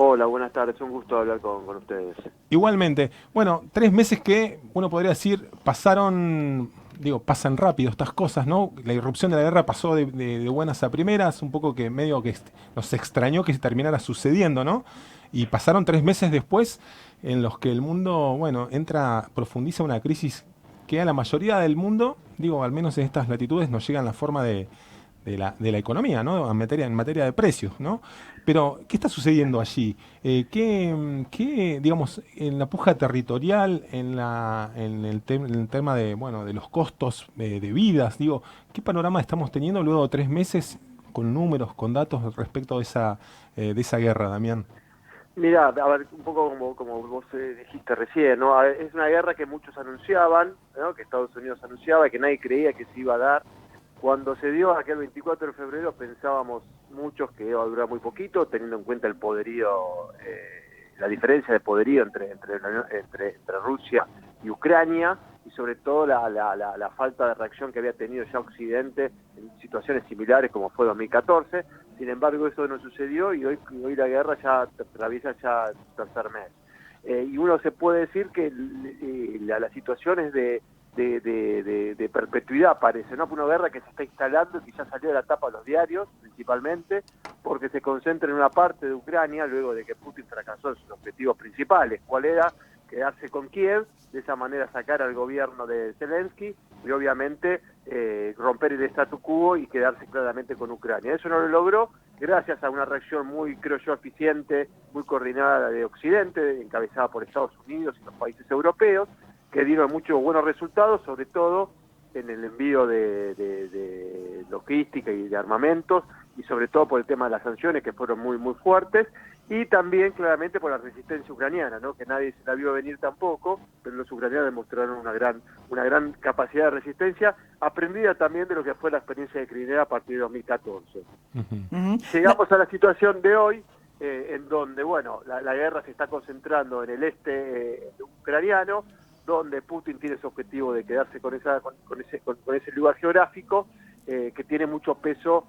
Hola, buenas tardes, un gusto hablar con ustedes. Igualmente, bueno, 3 meses que uno podría decir pasaron, digo, pasan rápido estas cosas, ¿no? La irrupción de la guerra pasó de buenas a primeras, un poco que medio que nos extrañó que se terminara sucediendo, ¿no? Y pasaron 3 meses después en los que el mundo, bueno, profundiza una crisis que a la mayoría del mundo, digo, al menos en estas latitudes, nos llega en la forma de la economía, ¿no? En materia de precios, ¿no? Pero, ¿qué está sucediendo allí? Digamos, en la puja territorial, en el tema de, bueno, de los costos de vidas, digo, ¿qué panorama estamos teniendo luego de 3 meses con números, con datos respecto de esa guerra, Damián? Mira, a ver, un poco como vos dijiste recién, ¿no? A ver, es una guerra que muchos anunciaban, ¿no? Que Estados Unidos anunciaba y que nadie creía que se iba a dar. Cuando se dio aquel 24 de febrero pensábamos muchos que iba a durar muy poquito, teniendo en cuenta el poderío, la diferencia de poderío entre Rusia y Ucrania, y sobre todo la falta de reacción que había tenido ya Occidente en situaciones similares como fue 2014. Sin embargo, eso no sucedió y hoy la guerra ya atraviesa ya su tercer mes. Y uno se puede decir que la situación es de perpetuidad, parece, ¿no? Una guerra que se está instalando y que ya salió de la tapa de los diarios, principalmente, porque se concentra en una parte de Ucrania, luego de que Putin fracasó en sus objetivos principales. ¿Cuál era? Quedarse con Kiev, de esa manera sacar al gobierno de Zelensky y obviamente romper el statu quo y quedarse claramente con Ucrania. Eso no lo logró gracias a una reacción muy, creo yo, eficiente, muy coordinada de Occidente, encabezada por Estados Unidos y los países europeos, que dieron muchos buenos resultados, sobre todo en el envío de logística y de armamentos, y sobre todo por el tema de las sanciones, que fueron muy, muy fuertes, y también claramente por la resistencia ucraniana, ¿no? Que nadie se la vio venir tampoco, pero los ucranianos demostraron una gran capacidad de resistencia, aprendida también de lo que fue la experiencia de Crimea a partir de 2014. Ujú. Ujú. No, Llegamos a la situación de hoy, en donde, bueno, la guerra se está concentrando en el este ucraniano, donde Putin tiene su objetivo de quedarse con ese lugar geográfico, que tiene mucho peso,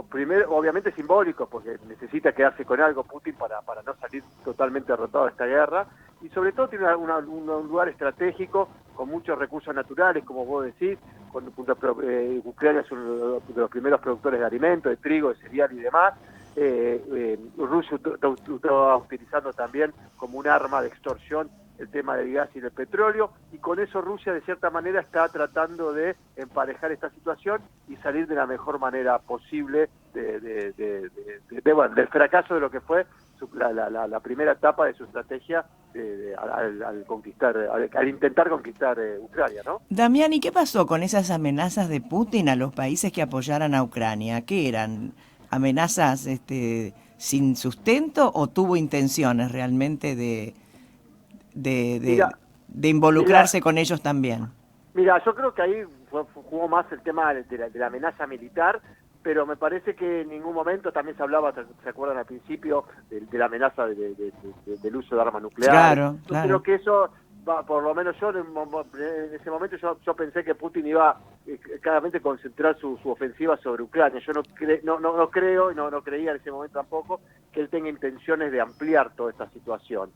primero, obviamente simbólico, porque necesita quedarse con algo Putin para no salir totalmente derrotado de esta guerra, y sobre todo tiene un lugar estratégico con muchos recursos naturales, como vos decís, Ucrania es uno de los primeros productores de alimentos, de trigo, de cereal y demás. Rusia está utilizando también como un arma de extorsión el tema del gas y del petróleo, y con eso Rusia de cierta manera está tratando de emparejar esta situación y salir de la mejor manera posible bueno, del fracaso de lo que fue la primera etapa de su estrategia al intentar conquistar Ucrania, ¿no? Damián, ¿y qué pasó con esas amenazas de Putin a los países que apoyaran a Ucrania? ¿Qué eran? ¿Amenazas sin sustento o tuvo intenciones realmente de, Mira, de, de mira, involucrarse con ellos también? Mira, yo creo que ahí jugó más el tema de la amenaza militar, pero me parece que en ningún momento también se hablaba, ¿se acuerdan al principio, de la amenaza del uso de armas nucleares? Claro, Yo creo claro. que eso, por lo menos yo en ese momento yo pensé que Putin iba claramente concentrar su ofensiva sobre Ucrania. Yo no creo, y no creía en ese momento tampoco, que él tenga intenciones de ampliar toda esta situación.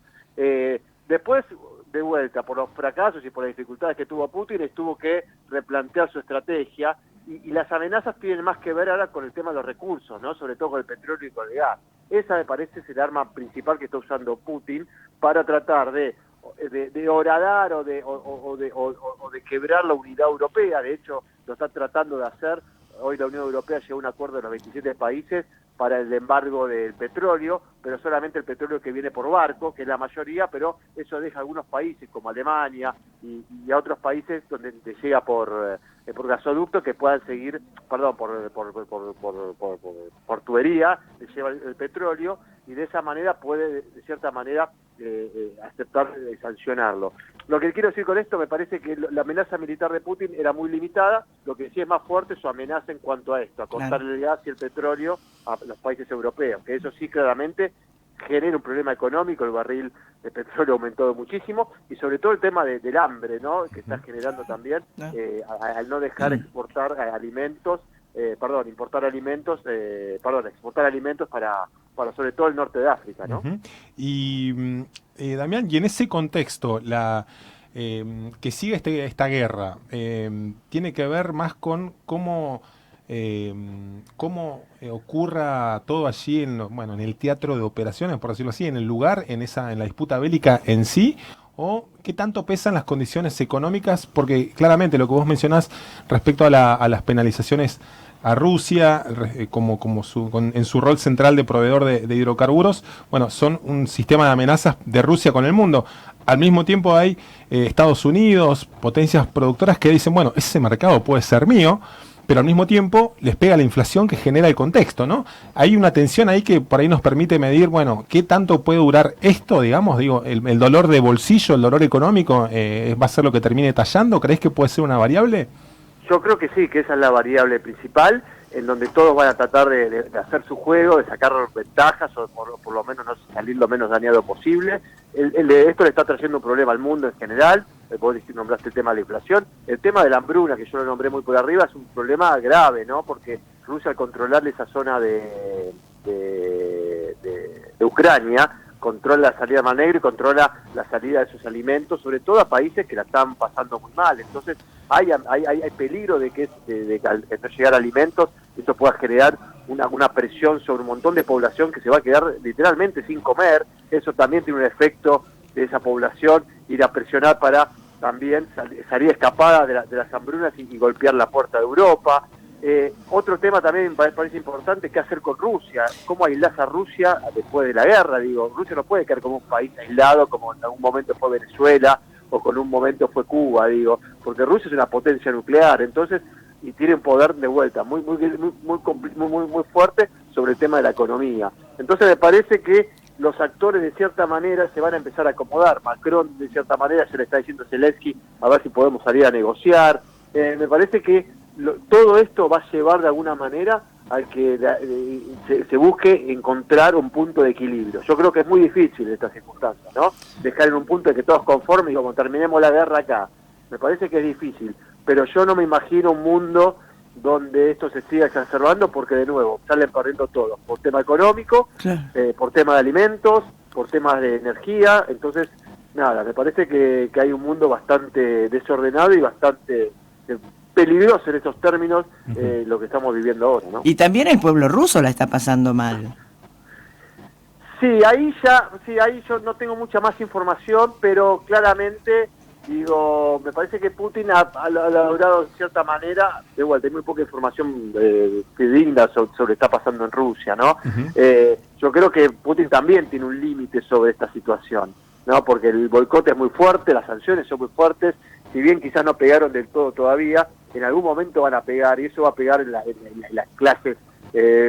Después, de vuelta, por los fracasos y por las dificultades que tuvo Putin, tuvo que replantear su estrategia, y las amenazas tienen más que ver ahora con el tema de los recursos, ¿no? Sobre todo con el petróleo y con el gas. Esa me parece es el arma principal que está usando Putin para tratar de horadar o de quebrar la unidad europea. De hecho, lo está tratando de hacer. Hoy la Unión Europea llegó a un acuerdo de los 27 países para el embargo del petróleo, pero solamente el petróleo que viene por barco, que es la mayoría, pero eso deja a algunos países como Alemania y a otros países donde te llega por gasoducto, que puedan seguir, perdón, por tubería, le lleva el petróleo, y de esa manera puede, de cierta manera, aceptar sancionarlo. Lo que quiero decir con esto, me parece que la amenaza militar de Putin era muy limitada. Lo que sí es más fuerte es su amenaza en cuanto a esto, a Claro. cortar el gas y el petróleo a los países europeos, que eso sí claramente genera un problema económico. El barril de petróleo aumentó muchísimo, y sobre todo el tema del hambre, ¿no? Que está generando también, ¿No? al no dejar exportar alimentos, exportar alimentos para sobre todo el norte de África, ¿no? Uh-huh. Y Damián, y en ese contexto, que sigue esta guerra, tiene que ver más con cómo ocurra todo allí en el teatro de operaciones, por decirlo así, en el lugar, en la disputa bélica en sí, o qué tanto pesan las condiciones económicas, porque claramente lo que vos mencionás respecto a las penalizaciones a Rusia en su rol central de proveedor de hidrocarburos, bueno, son un sistema de amenazas de Rusia con el mundo. Al mismo tiempo hay Estados Unidos, potencias productoras que dicen, bueno, ese mercado puede ser mío, pero al mismo tiempo les pega la inflación que genera el contexto, ¿no? Hay una tensión ahí que por ahí nos permite medir, bueno, ¿qué tanto puede durar esto, digamos? Digo, el dolor de bolsillo, el dolor económico, ¿va a ser lo que termine tallando? ¿Crees que puede ser una variable? Yo creo que sí, que esa es la variable principal, en donde todos van a tratar de hacer su juego, de sacar ventajas, o por lo menos no salir lo menos dañado posible. Esto le está trayendo un problema al mundo en general. Vos nombraste el tema de la inflación. El tema de la hambruna, que yo lo nombré muy por arriba, es un problema grave, ¿no? Porque Rusia, al controlarle esa zona de Ucrania, controla la salida del Mar Negro y controla la salida de sus alimentos, sobre todo a países que la están pasando muy mal. Entonces hay peligro de que al no llegar alimentos, eso pueda generar una presión sobre un montón de población que se va a quedar literalmente sin comer. Eso también tiene un efecto de esa población, ir a presionar para también salir escapada de las hambrunas y golpear la puerta de Europa. Otro tema también me parece importante, ¿qué hacer con Rusia? ¿Cómo aislar a Rusia después de la guerra? Digo, Rusia no puede quedar como un país aislado, como en algún momento fue Venezuela, o con un momento fue Cuba, digo, porque Rusia es una potencia nuclear, entonces, y tiene un poder de vuelta muy fuerte sobre el tema de la economía. Entonces me parece que los actores de cierta manera se van a empezar a acomodar. Macron de cierta manera se le está diciendo a Zelensky a ver si podemos salir a negociar. Me parece que todo esto va a llevar de alguna manera al que se busque encontrar un punto de equilibrio. Yo creo que es muy difícil en estas circunstancias, ¿no? Dejar en un punto de que todos conformes y como terminemos la guerra acá. Me parece que es difícil, pero yo no me imagino un mundo donde esto se siga exacerbando porque de nuevo salen perdiendo todos, por tema económico, claro, por tema de alimentos, por temas de energía. Entonces, nada, me parece que hay un mundo bastante desordenado y bastante peligroso en estos términos, lo que estamos viviendo ahora, ¿no? Y también el pueblo ruso la está pasando mal. Sí, ahí yo no tengo mucha más información, pero claramente, digo, me parece que Putin ha logrado de cierta manera, de vuelta, hay muy poca información fidedigna sobre lo que está pasando en Rusia, ¿no? Yo creo que Putin también tiene un límite sobre esta situación, ¿no? Porque el boicot es muy fuerte, las sanciones son muy fuertes, si bien quizás no pegaron del todo todavía, en algún momento van a pegar, y eso va a pegar en las clases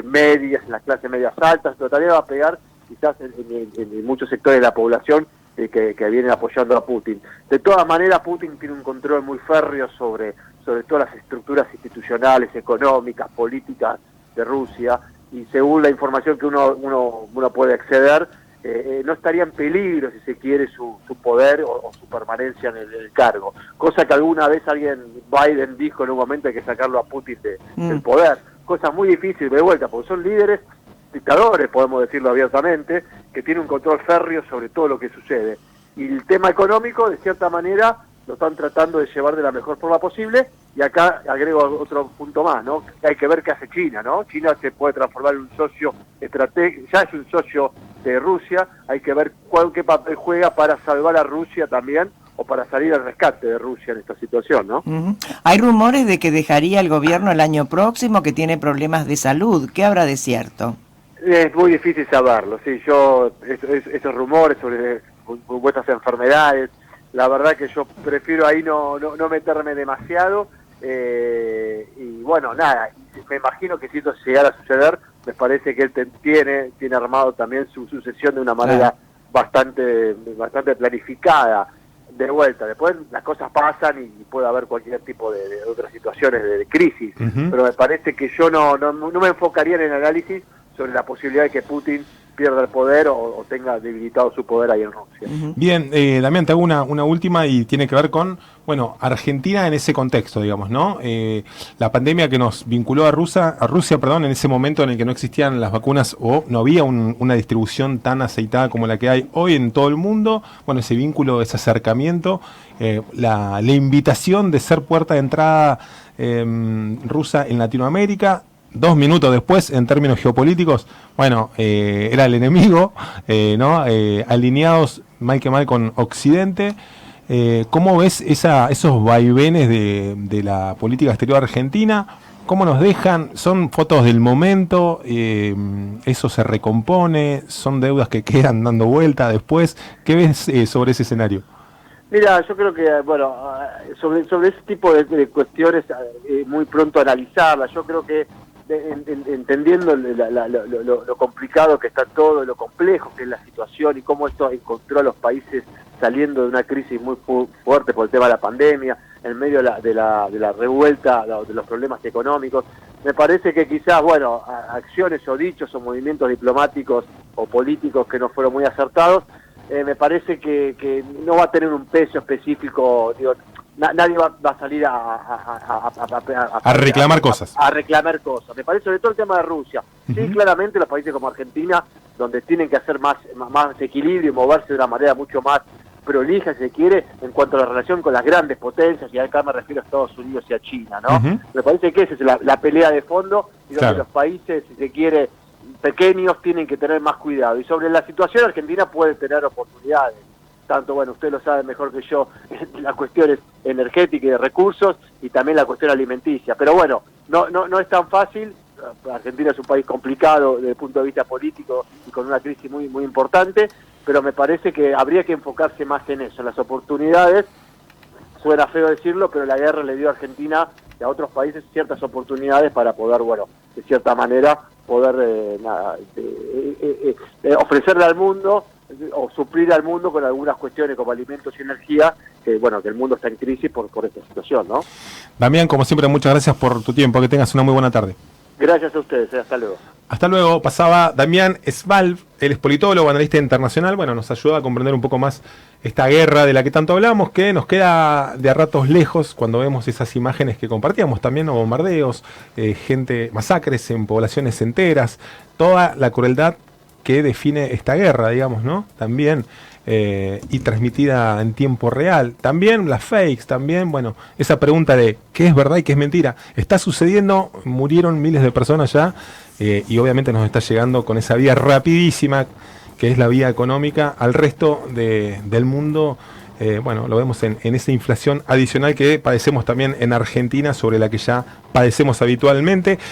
medias, en las clases medias altas, pero también va a pegar quizás en muchos sectores de la población que vienen apoyando a Putin. De todas maneras, Putin tiene un control muy férreo sobre todas las estructuras institucionales, económicas, políticas de Rusia, y según la información que uno puede acceder, no estaría en peligro, si se quiere, su poder o su permanencia en el cargo. Cosa que alguna vez Biden dijo en un momento hay que sacarlo a Putin del poder. Cosa muy difícil de vuelta, porque son líderes, dictadores, podemos decirlo abiertamente, que tienen un control férreo sobre todo lo que sucede. Y el tema económico, de cierta manera, lo están tratando de llevar de la mejor forma posible, y acá agrego otro punto más, ¿no? Hay que ver qué hace China, ¿no? China se puede transformar en un socio estratégico, ya es un socio de Rusia, hay que ver qué papel juega para salvar a Rusia también, o para salir al rescate de Rusia en esta situación, ¿no? Hay rumores de que dejaría el gobierno el año próximo, que tiene problemas de salud. ¿Qué habrá de cierto? Es muy difícil saberlo, sí, esos rumores sobre supuestas enfermedades, la verdad que yo prefiero ahí no meterme demasiado, y bueno, nada, me imagino que si esto llegara a suceder, me parece que él tiene armado también su sucesión de una manera bastante planificada. De vuelta, después las cosas pasan y puede haber cualquier tipo de otras situaciones de crisis, pero me parece que yo no me enfocaría en el análisis sobre la posibilidad de que Putin pierda el poder o tenga debilitado su poder ahí en Rusia. Bien, Damián, te hago una última y tiene que ver con, bueno, Argentina en ese contexto, digamos, ¿no? La pandemia que nos vinculó a Rusia, en ese momento en el que no existían las vacunas o no había una distribución tan aceitada como la que hay hoy en todo el mundo, bueno, ese vínculo, ese acercamiento, la invitación de ser puerta de entrada rusa en Latinoamérica. 2 minutos después, en términos geopolíticos, bueno, era el enemigo, ¿no? Alineados mal que mal con Occidente. ¿Cómo ves esos vaivenes de la política exterior argentina? ¿Cómo nos dejan? ¿Son fotos del momento? ¿Eso se recompone? ¿Son deudas que quedan dando vuelta después? ¿Qué ves sobre ese escenario? Mira, yo creo que, bueno, sobre ese tipo de cuestiones, muy pronto analizarlas. Yo creo que entendiendo lo complicado que está todo, lo complejo que es la situación y cómo esto encontró a los países saliendo de una crisis muy fuerte por el tema de la pandemia, en medio de la revuelta, de los problemas económicos, me parece que quizás, bueno, acciones o dichos o movimientos diplomáticos o políticos que no fueron muy acertados, me parece que no va a tener un peso específico, digo, nadie va a salir a reclamar cosas. A reclamar cosas. Me parece, sobre todo el tema de Rusia. Sí, claramente los países como Argentina, donde tienen que hacer más equilibrio y moverse de una manera mucho más prolija, si se quiere, en cuanto a la relación con las grandes potencias, y acá me refiero a Estados Unidos y a China, ¿no? Me parece que esa es la pelea de fondo, y donde los países, si se quiere, pequeños tienen que tener más cuidado. Y sobre la situación, Argentina puede tener oportunidades. Tanto, bueno, usted lo sabe mejor que yo, las cuestiones energéticas y de recursos, y también la cuestión alimenticia. Pero bueno, no es tan fácil. Argentina es un país complicado desde el punto de vista político y con una crisis muy, muy importante, pero me parece que habría que enfocarse más en eso, en las oportunidades. Suena feo decirlo, pero la guerra le dio a Argentina y a otros países ciertas oportunidades para poder, bueno, de cierta manera, poder ofrecerle al mundo o suplir al mundo con algunas cuestiones como alimentos y energía, que bueno, que el mundo está en crisis por esta situación, ¿no? Damián, como siempre, muchas gracias por tu tiempo, que tengas una muy buena tarde. Gracias a ustedes, hasta luego. Hasta luego. Pasaba Damián Svalb, él es politólogo, analista internacional, bueno, nos ayuda a comprender un poco más esta guerra de la que tanto hablamos, que nos queda de a ratos lejos cuando vemos esas imágenes que compartíamos también, o bombardeos, masacres en poblaciones enteras, toda la crueldad que define esta guerra, digamos, ¿no? También, y transmitida en tiempo real. También las fakes, también, bueno, esa pregunta de qué es verdad y qué es mentira. Está sucediendo, murieron miles de personas ya, y obviamente nos está llegando con esa vía rapidísima, que es la vía económica, al resto del mundo. Bueno, lo vemos en esa inflación adicional que padecemos también en Argentina, sobre la que ya padecemos habitualmente.